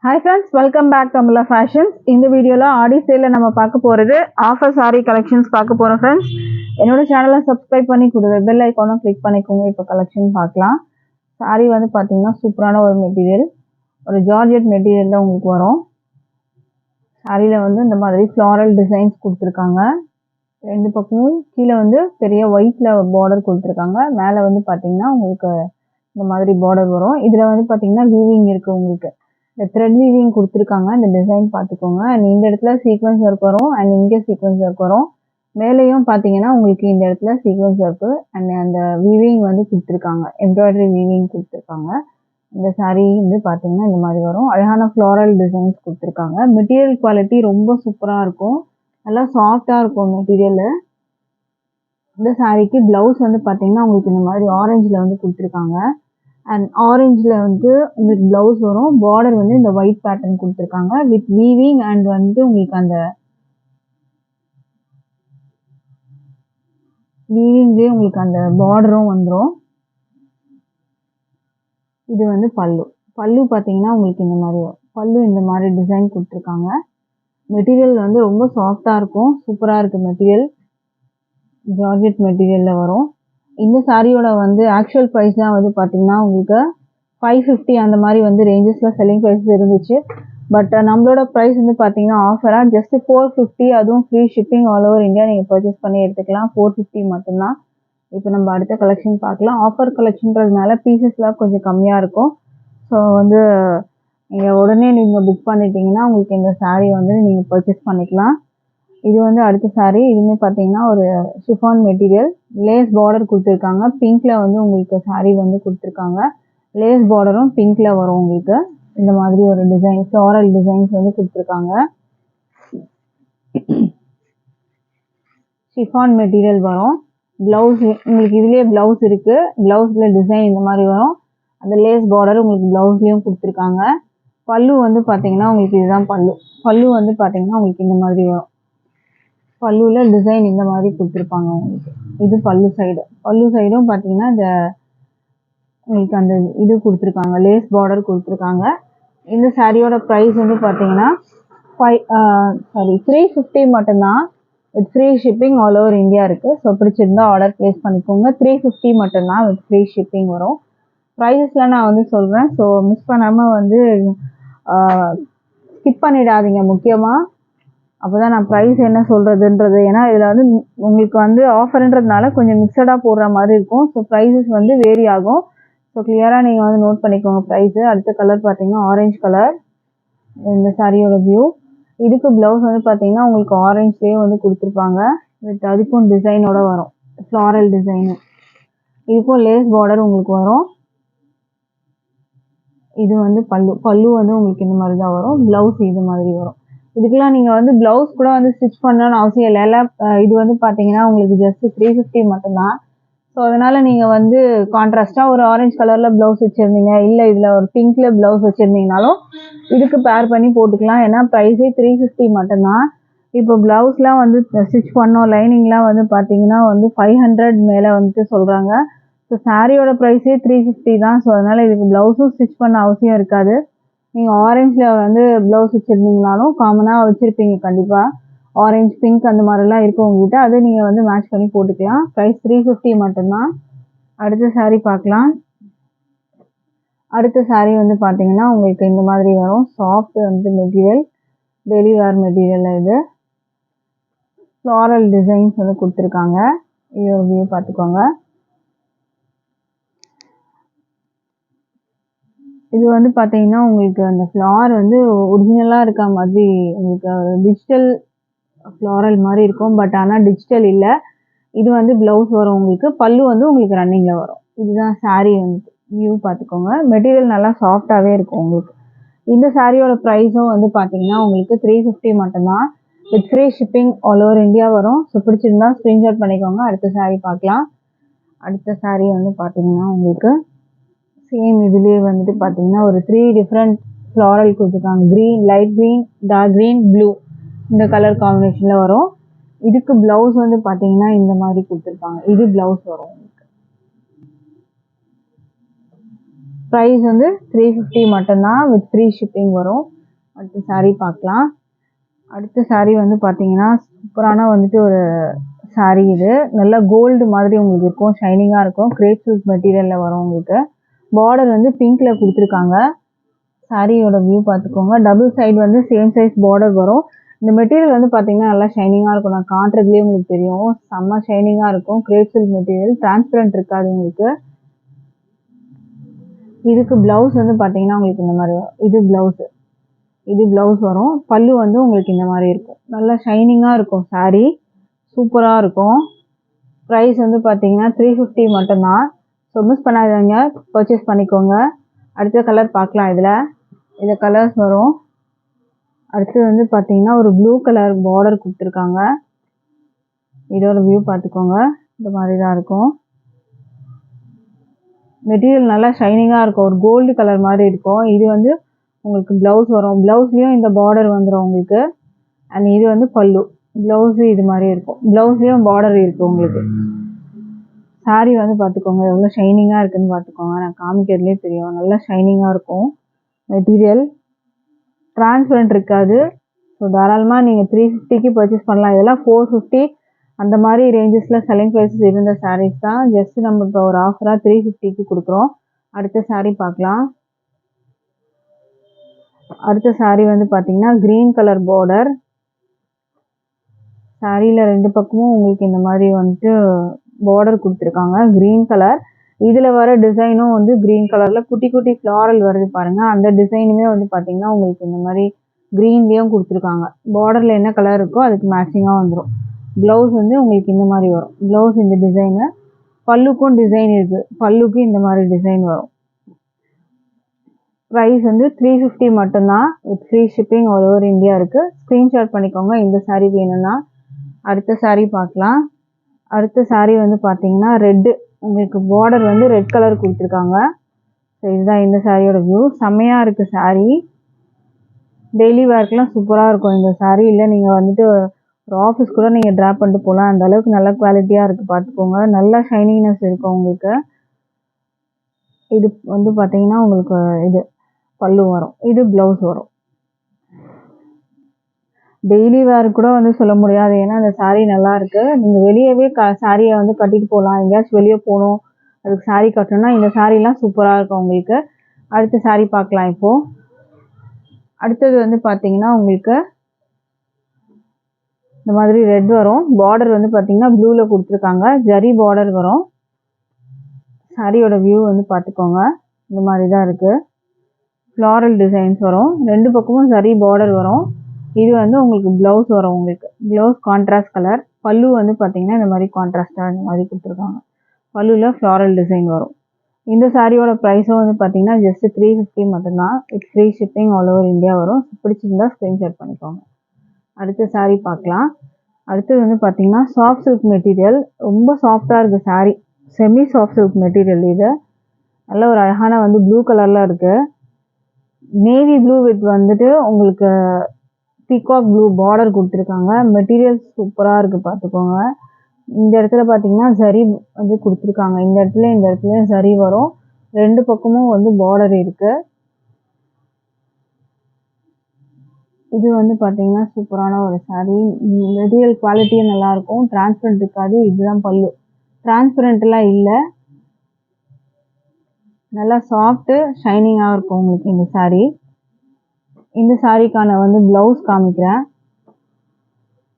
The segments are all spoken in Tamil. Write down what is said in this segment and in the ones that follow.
Hi friends, welcome back to Amula Fashions. இந்த வீடியோல ஆடி சேல்ல நம்ம பார்க்க போறது ஆஃபர் saree collections பார்க்க போறோம் friends. என்னோட சேனலை subscribe பண்ணி கொடுங்க, பெல் ஐகானும் click பண்ணிக்கோங்க. இப்போ collection பார்க்கலாம். saree வந்து பாத்தீங்கன்னா சூப்பரான ஒரு மெட்டீரியல், ஒரு ஜார்ஜெட் மெட்டீரியல்ல உங்களுக்கு வரும். சாரியில வந்து இந்த மாதிரி floral designs கொடுத்திருக்காங்க. ரெண்டு பக்கமும் கீழே வந்து பெரிய ஒயிட்ல பார்டர் கொடுத்திருக்காங்க. மேலே வந்து பாத்தீங்கன்னா உங்களுக்கு இந்த மாதிரி பார்டர் வரும். இதுல வந்து பாத்தீங்கன்னா வீவிங் இருக்கு உங்களுக்கு. இந்த த்ரெட் வீவிங் கொடுத்துருக்காங்க. இந்த டிசைன் பார்த்துக்கோங்க. அண்ட் இந்த இடத்துல சீக்வன்ஸ் ஒர்க் வரும், அண்ட் இங்கே சீக்வன்ஸ் ஒர்க் வரும். மேலேயும் பார்த்தீங்கன்னா உங்களுக்கு இந்த இடத்துல சீக்வன்ஸ் ஒர்க்கு அண்ட் அந்த வீவிங் வந்து கொடுத்துருக்காங்க, எம்ப்ராய்டரி வீவிங் கொடுத்துருக்காங்க. இந்த சாரீ வந்து பார்த்தீங்கன்னா இந்த மாதிரி வரும். அழகான ஃப்ளாரல் டிசைன்ஸ் கொடுத்துருக்காங்க. மெட்டீரியல் குவாலிட்டி ரொம்ப சூப்பராக இருக்கும், நல்லா சாஃப்டாக இருக்கும் மெட்டீரியலு. இந்த சாரீக்கு ப்ளவுஸ் வந்து பார்த்தீங்கன்னா உங்களுக்கு இந்த மாதிரி ஆரஞ்சில் வந்து கொடுத்துருக்காங்க. அண்ட் ஆரஞ்சில் வந்து உங்களுக்கு ப்ளவுஸ் வரும். பார்டர் வந்து இந்த ஒயிட் பேட்டர்ன் கொடுத்துருக்காங்க வித் வீவிங் அண்ட் வந்து உங்களுக்கு அந்த வீவிங்லேயே உங்களுக்கு அந்த பார்டரும் வந்துடும். இது வந்து பல்லு. பல்லு பார்த்தீங்கன்னா உங்களுக்கு இந்த மாதிரி வரும். பல்லு இந்த மாதிரி டிசைன் கொடுத்துருக்காங்க. மெட்டீரியல் வந்து ரொம்ப சாஃப்டாக இருக்கும், சூப்பராக இருக்குது மெட்டீரியல். ஜார்ஜெட் மெட்டீரியலில் வரும். இந்த சாரியோட வந்து ஆக்சுவல் ப்ரைஸ்லாம் வந்து பார்த்தீங்கன்னா உங்களுக்கு 550 அந்த மாதிரி வந்து ரேஞ்சஸில் செல்லிங் ப்ரைஸ் இருந்துச்சு. பட் நம்மளோட ப்ரைஸ் வந்து பார்த்தீங்கன்னா ஆஃபராக ஜஸ்ட் 450, அதுவும் free shipping all over India நீங்கள் பர்ச்சேஸ் பண்ணி எடுத்துக்கலாம். 450 மட்டும்தான். இப்போ நம்ம அடுத்த கலெக்ஷன் பார்க்கலாம். ஆஃபர் கலெக்ஷன்றதுனால பீசஸ்லாம் கொஞ்சம் கம்மியாக இருக்கும். ஸோ வந்து நீங்கள் உடனே நீங்கள் புக் பண்ணிட்டீங்கன்னா உங்களுக்கு இந்த சாரீ வந்து நீங்கள் பர்ச்சேஸ் பண்ணிக்கலாம். இது வந்து அடுத்த சாரீ. இதுவுமே பார்த்தீங்கன்னா ஒரு ஷிஃபான் மெட்டீரியல், லேஸ் பார்டர் கொடுத்துருக்காங்க. பிங்க்ல வந்து உங்களுக்கு சாரீ வந்து கொடுத்துருக்காங்க. லேஸ் பார்டரும் பிங்க்ல வரும் உங்களுக்கு. இந்த மாதிரி ஒரு டிசைன், ஃப்ளாரல் டிசைன்ஸ் வந்து கொடுத்துருக்காங்க. ஷிஃபான் மெட்டீரியல் வரும். பிளவுஸ் உங்களுக்கு இதுலயே பிளவுஸ் இருக்கு. பிளவுஸ்ல டிசைன் இந்த மாதிரி வரும். அந்த லேஸ் பார்டர் உங்களுக்கு பிளவுஸ்லயும் கொடுத்துருக்காங்க. பல்லு வந்து பார்த்தீங்கன்னா உங்களுக்கு இதுதான் பல்லு. பல்லு வந்து பார்த்தீங்கன்னா உங்களுக்கு இந்த மாதிரி வரும். பல்லுல டிசைன் இந்த மாதிரி கொடுத்துருப்பாங்க உங்களுக்கு. இது பல்லு சைடு. பல்லு சைடும் பார்த்தீங்கன்னா இந்த உங்களுக்கு அந்த இது கொடுத்துருக்காங்க, லேஸ் பார்டர் கொடுத்துருக்காங்க. இந்த சாரியோட ப்ரைஸ் வந்து பார்த்தீங்கன்னா 350 மட்டும்தான். With free shipping all over India இருக்குது. ஸோ பிடிச்சிருந்தா ஆர்டர் ப்ளேஸ் பண்ணிக்கோங்க. 350 மட்டும்தான் வித் ஃப்ரீ ஷிப்பிங் வரும். ப்ரைஸஸ்லாம் நான் வந்து சொல்கிறேன், ஸோ மிஸ் பண்ணாமல் வந்து ஸ்கிப் பண்ணிடாதீங்க முக்கியமாக. அப்போ தான் நான் ப்ரைஸ் என்ன சொல்கிறதுன்றது, ஏன்னா இதில் வந்து உங்களுக்கு வந்து ஆஃபர்ன்றதுனால கொஞ்சம் மிக்சடாக போடுற மாதிரி இருக்கும். ஸோ ப்ரைஸஸ் வந்து வேரி ஆகும். ஸோ கிளியராக நீங்கள் வந்து நோட் பண்ணிக்கோங்க ப்ரைஸு. அடுத்த கலர் பார்த்தீங்கன்னா ஆரஞ்சு கலர். இந்த சாரியோட வியூ. இதுக்கு ப்ளவுஸ் வந்து பார்த்தீங்கன்னா உங்களுக்கு ஆரஞ்ச்லேயே வந்து கொடுத்துருப்பாங்க. வித் அதுக்கும் டிசைனோட வரும், ஃப்ளாரல் டிசைனு. இதுக்கும் லேஸ் பார்டர் உங்களுக்கு வரும். இது வந்து பல்லு. பல்லு வந்து உங்களுக்கு இந்த மாதிரி தான் வரும். ப்ளவுஸ் இது மாதிரி வரும். இதுக்கெல்லாம் நீங்கள் வந்து ப்ளவுஸ் கூட வந்து ஸ்டிச் பண்ணணும்னு அவசியம் இல்லை. எல்லாம் இது வந்து பார்த்தீங்கன்னா உங்களுக்கு ஜஸ்ட் 350 மட்டும்தான். ஸோ அதனால் நீங்கள் வந்து கான்ட்ராஸ்ட்டாக ஒரு ஆரஞ்சு கலரில் ப்ளவுஸ் வச்சுருந்தீங்க, இல்லை இதில் ஒரு பிங்க்கில் ப்ளவுஸ் வச்சுருந்தீங்கனாலும் இதுக்கு பேர் பண்ணி போட்டுக்கலாம். ஏன்னா ப்ரைஸே 350 மட்டும்தான். இப்போ ப்ளவுஸ்லாம் வந்து ஸ்டிச் பண்ணோம், லைனிங்லாம் வந்து பார்த்தீங்கன்னா வந்து 500 மேலே வந்துட்டு சொல்கிறாங்க. ஸோ சாரியோட ப்ரைஸே 350 தான். ஸோ அதனால் இதுக்கு ப்ளவுஸும் ஸ்டிச் பண்ண அவசியம் இருக்காது. நீங்கள் ஆரஞ்சில் வந்து ப்ளவுஸ் வச்சுருந்தீங்கனாலும் காமனாக வச்சுருப்பீங்க கண்டிப்பாக. ஆரஞ்ச், பிங்க் அந்த மாதிரிலாம் இருக்கும் உங்ககிட்ட. அதை நீங்கள் வந்து மேட்ச் பண்ணி போட்டுக்கலாம். ப்ரைஸ் 350 மட்டும்தான். அடுத்த சாரீ பார்க்கலாம். அடுத்த சாரீ வந்து பார்த்தீங்கன்னா உங்களுக்கு இந்த மாதிரி வரும். சாஃப்ட் வந்து மெட்டீரியல், டெய்லி வேர் மெட்டீரியல். இது ஃப்ளாரல் டிசைன்ஸ் வந்து கொடுத்துருக்காங்க. இது வியூ பார்த்துக்கோங்க. இது வந்து பார்த்தீங்கன்னா உங்களுக்கு அந்த ஃப்ளார் வந்து ஒரிஜினலாக இருக்க மாதிரி உங்களுக்கு டிஜிட்டல் ஃப்ளாரல் மாதிரி இருக்கும். பட் ஆனால் டிஜிட்டல் இல்லை. இது வந்து ப்ளவுஸ் வரும் உங்களுக்கு. பல்லு வந்து உங்களுக்கு ரன்னிங்கில் வரும். இதுதான் சாரீ வந்துட்டு வியூ பார்த்துக்கோங்க. மெட்டீரியல் நல்லா சாஃப்டாகவே இருக்கும் உங்களுக்கு. இந்த சாரியோட ப்ரைஸும் வந்து பார்த்தீங்கன்னா உங்களுக்கு 350 மட்டும்தான். With free shipping all over India வரும். ஸோ பிடிச்சிருந்தா ஸ்க்ரீன்ஷாட் பண்ணிக்கோங்க. அடுத்த சாரீ பார்க்கலாம். அடுத்த சாரீ வந்து பார்த்தீங்கன்னா உங்களுக்கு சேம் இதுலேயே வந்துட்டு பார்த்தீங்கன்னா ஒரு 3 டிஃப்ரெண்ட் ஃப்ளாரல் கொடுத்துருக்காங்க. Green, light green, dark green, blue இந்த கலர் காம்பினேஷனில் வரும். இதுக்கு ப்ளவுஸ் வந்து பார்த்தீங்கன்னா இந்த மாதிரி கொடுத்துருப்பாங்க. இது ப்ளவுஸ் வரும் உங்களுக்கு. ப்ரைஸ் வந்து 350 மட்டும்தான், வித் ஃப்ரீ ஷிப்பிங் வரும். அடுத்த saree பார்க்கலாம். அடுத்த saree வந்து பார்த்தீங்கன்னா சூப்பரான வந்துட்டு ஒரு saree. இது நல்லா கோல்டு மாதிரி உங்களுக்கு இருக்கும், ஷைனிங்காக இருக்கும். கிரேப் சில்க் மெட்டீரியலில் வரும். உங்களுக்கு பார்டர் வந்து பிங்க்ல கொடுத்துருக்காங்க. சாரியோட வியூ பார்த்துக்கோங்க. டபுள் சைடு வந்து சேம் சைஸ் பார்டர் வரும். இந்த மெட்டீரியல் வந்து பார்த்தீங்கன்னா நல்லா ஷைனிங்காக இருக்கும். நான் காட்டுறதுலேயே உங்களுக்கு தெரியும், செம்ம ஷைனிங்காக இருக்கும். கிரேப் சில்க் மெட்டீரியல், டிரான்ஸ்பரண்ட் இருக்காது உங்களுக்கு. இதுக்கு பிளவுஸ் வந்து பார்த்தீங்கன்னா உங்களுக்கு இந்த மாதிரி வரும். இது பிளவுஸ் வரும். பல்லு வந்து உங்களுக்கு இந்த மாதிரி இருக்கும். நல்லா ஷைனிங்காக இருக்கும் சாரீ, சூப்பராக இருக்கும். ப்ரைஸ் வந்து பார்த்தீங்கன்னா 350 மட்டும்தான். ஸோ மிஸ் பண்ணாதீங்க, பர்ச்சேஸ் பண்ணிக்கோங்க. அடுத்த கலர் பார்க்கலாம். இதில் கலர்ஸ் வரும். அடுத்து வந்து பார்த்தீங்கன்னா ஒரு ப்ளூ கலர் பார்டர் கொடுத்துருக்காங்க. இதோட வியூ பார்த்துக்கோங்க. இந்த மாதிரி தான் இருக்கும். மெட்டீரியல் நல்லா ஷைனிங்காக இருக்கும், ஒரு கோல்டு கலர் மாதிரி இருக்கும். இது வந்து உங்களுக்கு ப்ளவுஸ் வரும். ப்ளவுஸ்லேயும் இந்த பார்டர் வந்துடும் உங்களுக்கு. அண்ட் இது வந்து பல்லு. ப்ளவுஸு இது மாதிரி இருக்கும். ப்ளவுஸ்லேயும் பார்டர் இருக்குது உங்களுக்கு. சாரீ வந்து பார்த்துக்கோங்க எவ்வளோ ஷைனிங்காக இருக்குதுன்னு பார்த்துக்கோங்க. நான் காமிக்கிறதுலே தெரியும், நல்லா ஷைனிங்காக இருக்கும். மெட்டீரியல் டிரான்ஸ்பரண்ட் இருக்காது. ஸோ தாராளமாக நீங்கள் 350க்கு பர்ச்சேஸ் பண்ணலாம். இதெல்லாம் 450 அந்த மாதிரி ரேஞ்சஸில் செல்லிங் ப்ரைஸஸ் இருந்த சாரீஸ் தான். ஜஸ்ட் நம்ம இப்போ ஒரு ஆஃபராக 350க்கு கொடுக்குறோம். அடுத்த சாரீ பார்க்கலாம். அடுத்த சாரீ வந்து பார்த்தீங்கன்னா க்ரீன் கலர் பார்டர். சாரியில் 2 பக்கமும் உங்களுக்கு இந்த மாதிரி வந்துட்டு பார்டர் கொடுத்துருக்காங்க, க்ரீன் கலர். இதில் வர டிசைனும் வந்து க்ரீன் கலரில் குட்டி குட்டி ஃப்ளாரல் வருது பாருங்கள். அந்த டிசைனுமே வந்து பார்த்தீங்கன்னா உங்களுக்கு இந்த மாதிரி க்ரீன்லேயும் கொடுத்துருக்காங்க. பார்டரில் என்ன கலர் இருக்கோ அதுக்கு மேட்சிங்காக வந்துடும். ப்ளவுஸ் வந்து உங்களுக்கு இந்த மாதிரி வரும். ப்ளவுஸ் இந்த டிசைனு. பல்லுக்கும் டிசைன் இருக்குது, பல்லுக்கும் இந்த மாதிரி டிசைன் வரும். ப்ரைஸ் வந்து 350 மட்டும்தான், with free shipping all over India இருக்குது. ஸ்க்ரீன்ஷாட் பண்ணிக்கோங்க இந்த சாரீ வேணும்னா. அடுத்த சாரீ பார்க்கலாம். அடுத்த சாரீ வந்து பார்த்தீங்கன்னா ரெட்டு. உங்களுக்கு பார்டர் வந்து ரெட் கலர் கொடுத்துருக்காங்க. ஸோ இதுதான் இந்த சாரியோட வியூ. செம்மையாக இருக்குது சாரீ. டெய்லி வேர்க்கெலாம் சூப்பராக இருக்கும் இந்த சாரீ. இல்லை நீங்கள் வந்துட்டு ஒரு ஆஃபீஸ் கூட நீங்கள் ட்ராப் பண்ணிட்டு போகலாம், அந்த அளவுக்கு நல்ல குவாலிட்டியாக இருக்குது பார்த்துக்கோங்க. நல்லா ஷைனிங்னஸ் இருக்கும் உங்களுக்கு. இது வந்து பார்த்தீங்கன்னா உங்களுக்கு இது பல்லு வரும், இது ப்ளவுஸ் வரும். டெய்லி வேர் கூட வந்து சொல்ல முடியாது, ஏன்னா அந்த சாரீ நல்லா இருக்கு. நீங்கள் வெளியவே சாரியை வந்து கட்டிட்டு போகலாம். எங்கேயாச்சும் வெளியே போகணும், அதுக்கு சாரீ கட்டணும்னா இந்த சாரீலாம் சூப்பராக இருக்கும் உங்களுக்கு. அடுத்த சாரீ பார்க்கலாம். இப்போது அடுத்தது வந்து பார்த்தீங்கன்னா உங்களுக்கு இந்த மாதிரி ரெட் வரும். பார்டர் வந்து பார்த்தீங்கன்னா ப்ளூவில் கொடுத்துருக்காங்க, ஜரி பார்டர் வரும். சாரியோட வியூ வந்து பார்த்துக்கோங்க. இந்த மாதிரி தான் இருக்குது. ஃப்ளாரல் டிசைன்ஸ் வரும். 2 பக்கமும் ஜரி பார்டர் வரும். இது வந்து உங்களுக்கு ப்ளவுஸ் வரும். உங்களுக்கு ப்ளவுஸ் கான்ட்ராஸ்ட் கலர். பல்லு வந்து பார்த்தீங்கன்னா இந்த மாதிரி கான்ட்ராஸ்டாக இந்த மாதிரி கொடுத்துருக்காங்க. பல்லுவில் ஃப்ளாரல் டிசைன் வரும். இந்த சாரியோட ப்ரைஸும் வந்து பார்த்தீங்கன்னா ஜஸ்ட் 350 மட்டும்தான், with free shipping all over India வரும். பிடிச்சிருந்தா ஸ்க்ரீன்ஷாட் பண்ணிக்கோங்க. அடுத்த சாரீ பார்க்கலாம். அடுத்தது வந்து பார்த்தீங்கன்னா சாஃப்ட் சில்க் மெட்டீரியல். ரொம்ப சாஃப்டாக இருக்குது sari. Semi soft silk material. இது நல்ல ஒரு அழகான வந்து ப்ளூ கலரில் இருக்குது. நேவி ப்ளூ வித் வந்துட்டு உங்களுக்கு பீகாக் ப்ளூ பார்டர் கொடுத்துருக்காங்க. மெட்டீரியல் சூப்பராக இருக்குது பார்த்துக்கோங்க. இந்த இடத்துல பார்த்தீங்கன்னா ஜரி வந்து கொடுத்துருக்காங்க. இந்த இடத்துலையும் ஜரி வரும். 2 பக்கமும் வந்து பார்டர் இருக்குது. இது வந்து பார்த்தீங்கன்னா சூப்பரான ஒரு சாரீ. மெட்டீரியல் குவாலிட்டியும் நல்லாயிருக்கும், டிரான்ஸ்பரண்ட் இருக்காது. இதுதான் பல்லு. டிரான்ஸ்பரண்ட்லாம் இல்லை, நல்லா சாஃப்ட்டு ஷைனிங்காக இருக்கும் உங்களுக்கு இந்த சாரீ. இந்த சாரீக்கான வந்து ப்ளவுஸ் காமிக்கிறேன்.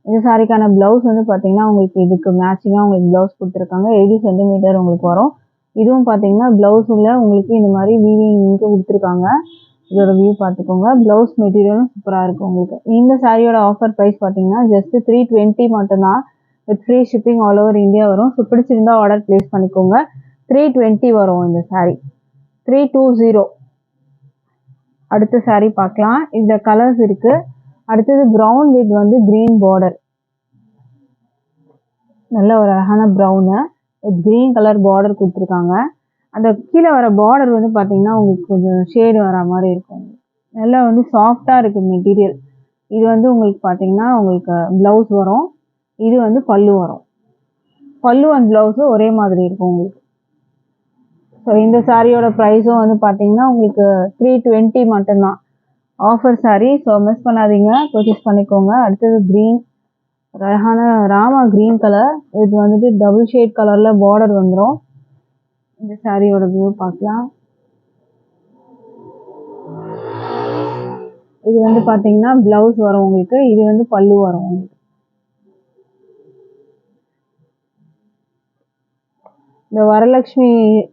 இந்த சாரீக்கான ப்ளவுஸ் வந்து பார்த்தீங்கன்னா உங்களுக்கு இதுக்கு மேட்சிங்காக உங்களுக்கு ப்ளவுஸ் கொடுத்துருக்காங்க. 80 சென்டிமீட்டர் உங்களுக்கு வரும். இதுவும் பார்த்தீங்கன்னா ப்ளவுஸில் உங்களுக்கு இந்த மாதிரி வீவிங் இங்கே கொடுத்துருக்காங்க. இதோட வியூ பார்த்துக்கோங்க. ப்ளவுஸ் மெட்டீரியலும் சூப்பராக இருக்குது உங்களுக்கு. இந்த சாரியோட ஆஃபர் ப்ரைஸ் பார்த்தீங்கன்னா ஜஸ்ட் 320 மட்டும்தான், with free shipping all over India வரும். ஸோ பிடிச்சிருந்தா ஆர்டர் ப்ளேஸ் பண்ணிக்கோங்க. 320 வரும் இந்த சாரீ, 320. அடுத்த சாரீ பார்க்கலாம். இந்த கலர்ஸ் இருக்குது. அடுத்தது ப்ரௌன் வித் வந்து க்ரீன் பார்டர். நல்ல ஒரு அழகான brown with green colour border கொடுத்துருக்காங்க. அந்த கீழே வர பார்டர் வந்து பார்த்தீங்கன்னா உங்களுக்கு கொஞ்சம் ஷேடு வர மாதிரி இருக்கும். நல்லா வந்து சாஃப்டாக இருக்குது மெட்டீரியல். இது வந்து உங்களுக்கு பார்த்தீங்கன்னா உங்களுக்கு ப்ளவுஸ் வரும். இது வந்து பல்லு வரும். பல்லு அண்ட் ப்ளவுஸு ஒரே மாதிரி இருக்கும் உங்களுக்கு. ஸோ இந்த சாரியோட ப்ரைஸும் வந்து பார்த்தீங்கன்னா உங்களுக்கு 320 மட்டும்தான். Offer sorry. ஸோ மிஸ் பண்ணாதீங்க, பர்ச்சேஸ் பண்ணிக்கோங்க. அடுத்தது க்ரீன், அழகான ராமா க்ரீன் கலர். இது வந்துட்டு டபுள் ஷேட் கலரில் பார்டர் வந்துடும். இந்த சாரியோட வியூ பார்க்கலாம். இது வந்து பார்த்தீங்கன்னா ப்ளவுஸ் வரும் உங்களுக்கு. இது வந்து பல்லு வரும் உங்களுக்கு. இந்த வரலட்சுமி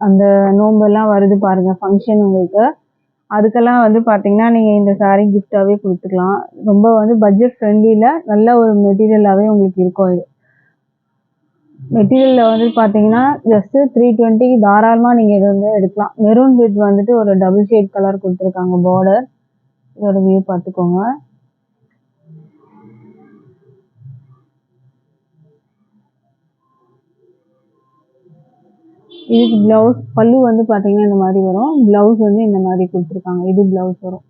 அந்த நோம்பெல்லாம் வருது பாருங்க, ஃபங்க்ஷன் உங்களுக்கு. அதுக்கெல்லாம் வந்து பார்த்தீங்கன்னா நீங்கள் இந்த சாரீ கிஃப்டாகவே கொடுத்துக்கலாம். ரொம்ப வந்து பட்ஜெட் ஃப்ரெண்ட்லியில் நல்ல ஒரு மெட்டீரியலாகவே உங்களுக்கு இருக்கும். இது மெட்டீரியலில் வந்து பார்த்தீங்கன்னா ஜஸ்ட்டு 320 தாராளமாக நீங்கள் இதை வந்து எடுக்கலாம். மெரூன் வித் வந்துட்டு ஒரு டபுள் ஷேட் கலர் கொடுத்துருக்காங்க பார்டர். இதோட வியூ பார்த்துக்கோங்க. இதுக்கு ப்ளவுஸ் பல்லு வந்து பார்த்தீங்கன்னா இந்த மாதிரி வரும். ப்ளவுஸ் வந்து இந்த மாதிரி கொடுத்துருக்காங்க. இது ப்ளவுஸ் வரும்.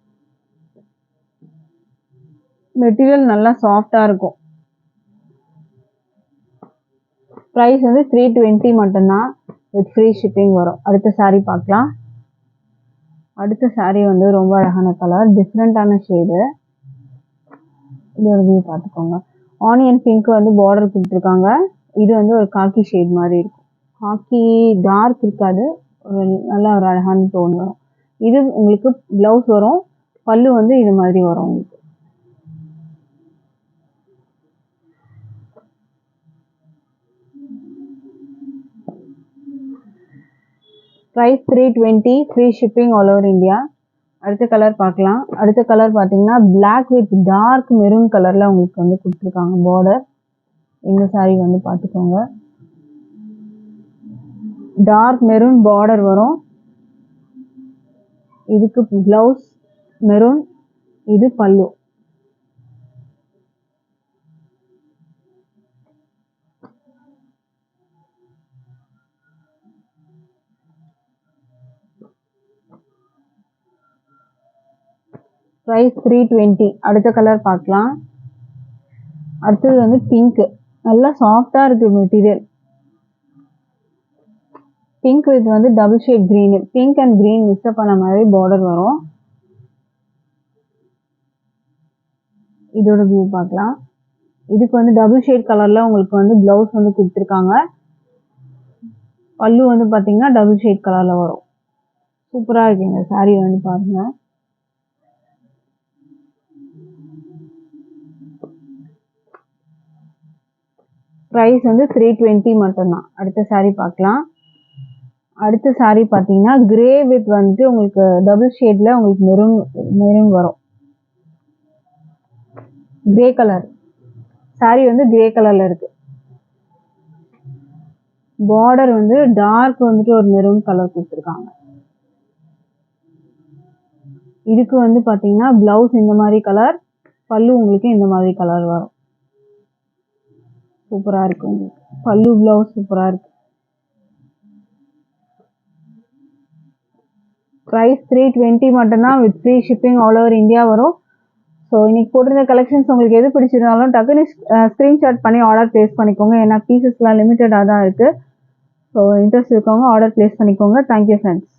மெட்டீரியல் நல்லா சாஃப்டாக இருக்கும். ப்ரைஸ் வந்து 320 மட்டும்தான், வித் ஃப்ரீ ஷிப்பிங் வரும். அடுத்த சாரீ பார்க்கலாம். அடுத்த சாரீ வந்து ரொம்ப அழகான கலர், டிஃப்ரெண்ட்டான ஷேடு. இது ஒரு வியூ பார்த்துக்கோங்க. ஆனியன் பிங்க் வந்து பார்டர் கொடுத்துருக்காங்க. இது வந்து ஒரு காக்கி ஷேட் மாதிரி இருக்கும். காக்கி டார்க் இருக்காது, ஒரு நல்ல ஒரு அழகான டோன் வரும். இது உங்களுக்கு ப்ளவுஸ் வரும். பல்லு வந்து இது மாதிரி வரும் உங்களுக்கு. Price 320, free shipping all over India. அடுத்த கலர் பார்க்கலாம். அடுத்த கலர் பார்த்தீங்கன்னா பிளாக் வித் டார்க் மெரூன் கலரில் உங்களுக்கு வந்து கொடுத்துருக்காங்க பார்டர். இந்த சாரீ வந்து பார்த்துக்கோங்க. டார்க் மெரூன் பார்டர் வரும். இதுக்கு ப்ளவுஸ் மெரூன், இது பல்லு. ப்ரைஸ் 320. அடுத்த கலர் பார்க்கலாம். அடுத்தது வந்து பிங்க், நல்லா சாஃப்டாக இருக்குது மெட்டீரியல். பிங்க் வித் வந்து double shade green, pink and green mix up பண்ண மாதிரி பார்டர் வரும். இதோட வியூ பார்க்கலாம். இதுக்கு வந்து டபுள் ஷேட் கலரில் உங்களுக்கு வந்து ப்ளவுஸ் வந்து கொடுத்துருக்காங்க. பல்லு வந்து பார்த்தீங்கன்னா டபுள் ஷேட் கலரில் வரும். சூப்பராக இருக்கு இந்த சாரீ வந்து பாருங்கள். ப்ரைஸ் வந்து 320 மட்டும்தான். அடுத்த சாரீ பார்க்கலாம். அடுத்த சாரீ பார்த்தீங்கன்னா கிரே வித் வந்துட்டு உங்களுக்கு டபுள் ஷேடில் உங்களுக்கு மெரூன் வரும். கிரே கலர் சாரீ வந்து கிரே கலரில் இருக்குது. பார்டர் வந்து டார்க் வந்துட்டு ஒரு மெரூன் கலர் கொடுத்துருக்காங்க. இதுக்கு வந்து பார்த்தீங்கன்னா ப்ளவுஸ் இந்த மாதிரி கலர், பல்லு உங்களுக்கு இந்த மாதிரி கலர் வரும். சூப்பராக இருக்கும் உங்களுக்கு. பல்லு ப்ளவுஸ் சூப்பராக இருக்கு. ப்ரைஸ் 320 மட்டும்தான், with free shipping all over India வரும். ஸோ இன்னைக்கு போட்டிருந்த கலெக்ஷன்ஸ் உங்களுக்கு எது பிடிச்சிருந்தாலும் டக்குன்னு ஸ்க்ரீன்ஷாட் பண்ணி ஆர்டர் ப்ளேஸ் பண்ணிக்கோங்க. ஏன்னா பீசஸ்லாம் லிமிட்டடாக தான் இருக்குது. ஸோ இன்ட்ரெஸ்ட் இருக்கவங்க ஆர்டர் ப்ளேஸ் பண்ணிக்கோங்க. Thank you friends.